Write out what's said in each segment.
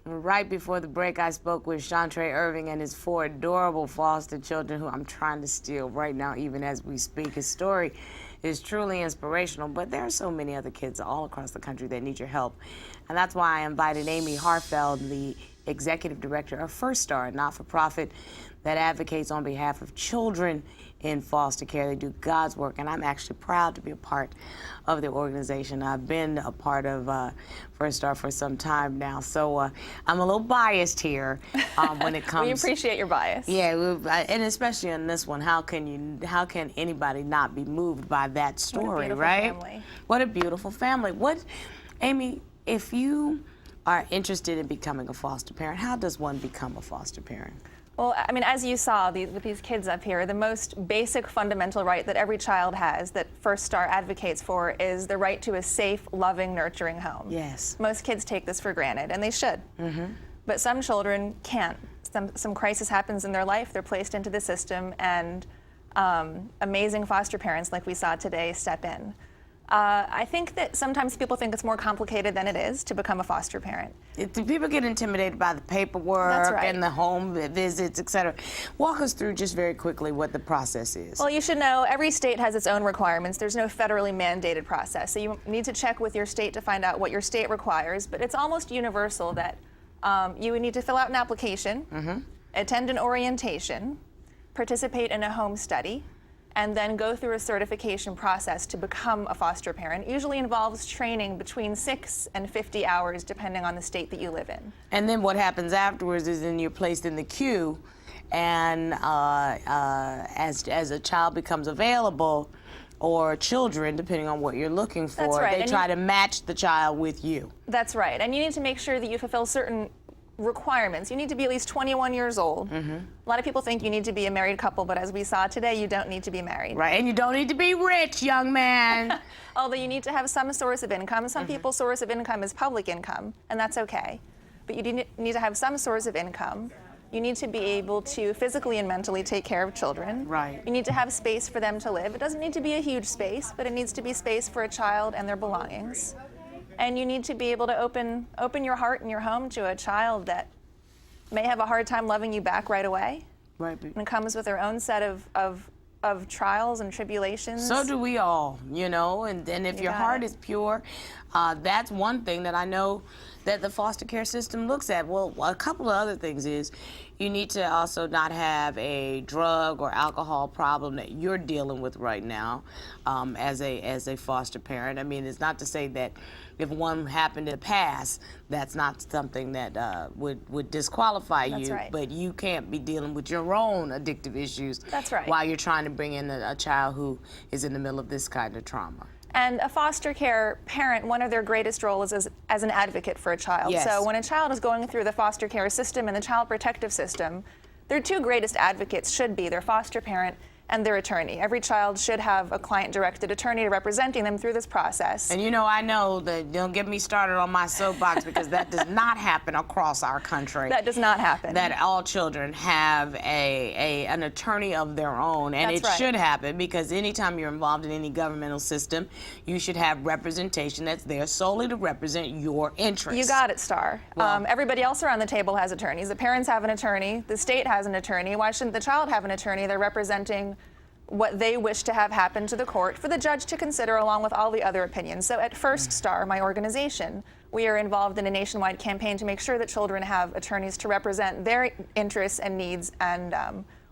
Right before the break, I spoke with Chantre Irving and his 4 adorable foster children who I'm trying to steal right now, even as we speak. His story is truly inspirational, but there are so many other kids all across the country that need your help. And that's why I invited Amy Hartfeld, the executive director of First Star, a not-for-profit that advocates on behalf of children in foster care. They do God's work, and I'm actually proud to be a part of the organization. I've been a part of First Star for some time now, so I'm a little biased here when it comes. We appreciate your bias. Yeah, and especially on this one, how can anybody not be moved by that story, What a beautiful right? family. What a beautiful family. Amy, if you are interested in becoming a foster parent, how does one become a foster parent? Well, I mean, as you saw with these kids up here, the most basic fundamental right that every child has that First Star advocates for is the right to a safe, loving, nurturing home. Yes. Most kids take this for granted, and they should. Mm-hmm. But some children can't. Some crisis happens in their life, they're placed into the system, and amazing foster parents like we saw today step in. I think that sometimes people think it's more complicated than it is to become a foster parent. Do people get intimidated by the paperwork That's right. and the home visits, et cetera? Walk us through just very quickly what the process is. Well, you should know every state has its own requirements. There's no federally mandated process. So you need to check with your state to find out what your state requires. But it's almost universal that you would need to fill out an application, attend an orientation, participate in a home study, and then go through a certification process to become a foster parent. It usually involves training between 6 and 50 hours, depending on the state that you live in. And then what happens afterwards is then you're placed in the queue, and as a child becomes available, or children, depending on what you're looking for, That's right. they try to match the child with you. That's right. And you need to make sure that you fulfill certain requirements. You need to be at least 21 years old. A lot of people think you need to be a married couple, but as we saw today, you don't need to be married. Right, and you don't need to be rich, young man. Although you need to have some source of income. Some people's source of income is public income, and that's okay. But you need to have some source of income. You need to be able to physically and mentally take care of children. Right. You need to have space for them to live. It doesn't need to be a huge space, but it needs to be space for a child and their belongings. And you need to be able to open your heart and your home to a child that may have a hard time loving you back right away. Right. And comes with their own set of trials and tribulations. So do we all, you know, and if your heart is pure, that's one thing that I know that the foster care system looks at. Well, a couple of other things is you need to also not have a drug or alcohol problem that you're dealing with right now as a foster parent. I mean, it's not to say that if one happened to pass, that's not something that would disqualify you. That's right. But you can't be dealing with your own addictive issues. That's right. While you're trying to bring in a child who is in the middle of this kind of trauma. And a foster care parent, one of their greatest roles is as an advocate for a child. Yes. So when a child is going through the foster care system and the child protective system, their two greatest advocates should be their foster parent and their attorney. Every child should have a client-directed attorney representing them through this process. And you know, I know that, don't get me started on my soapbox, because that does not happen across our country. That does not happen. That all children have an attorney of their own, and That's it right. should happen, because anytime you're involved in any governmental system, you should have representation that's there solely to represent your interests. You got it, Star. Well, everybody else around the table has attorneys. The parents have an attorney. The state has an attorney. Why shouldn't the child have an attorney? They're representing what they wish to have happen to the court for the judge to consider, along with all the other opinions. So at First Star, my organization, we are involved in a nationwide campaign to make sure that children have attorneys to represent their interests and needs and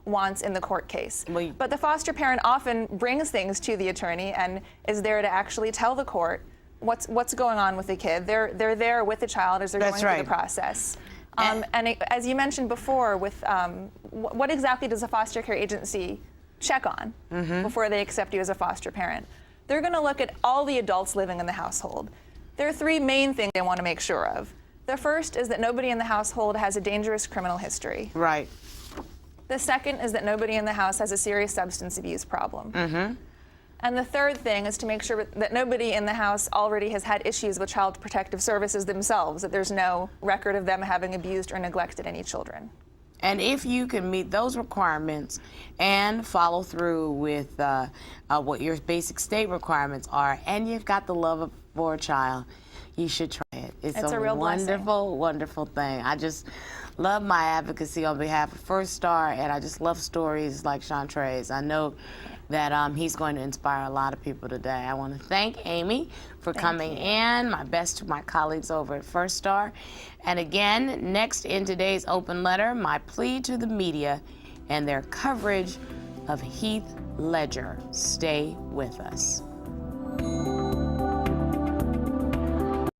wants in the court case. But the foster parent often brings things to the attorney and is there to actually tell the court what's going on with the kid. They're there with the child as they're going through the process. As you mentioned before, with what exactly does a foster care agency check on before they accept you as a foster parent? They're going to look at all the adults living in the household. There are 3 main things they want to make sure of. The first is that nobody in the household has a dangerous criminal history. Right. The second is that nobody in the house has a serious substance abuse problem. And the third thing is to make sure that nobody in the house already has had issues with child protective services themselves, that there's no record of them having abused or neglected any children. And if you can meet those requirements and follow through with what your basic state requirements are, and you've got the love for a child, you should try it. It's a real wonderful, wonderful thing. I just love my advocacy on behalf of First Star, and I just love stories like Chantray's. I know that he's going to inspire a lot of people today. I want to thank Amy for coming in. My best to my colleagues over at First Star. And again, next in today's open letter, my plea to the media and their coverage of Heath Ledger. Stay with us.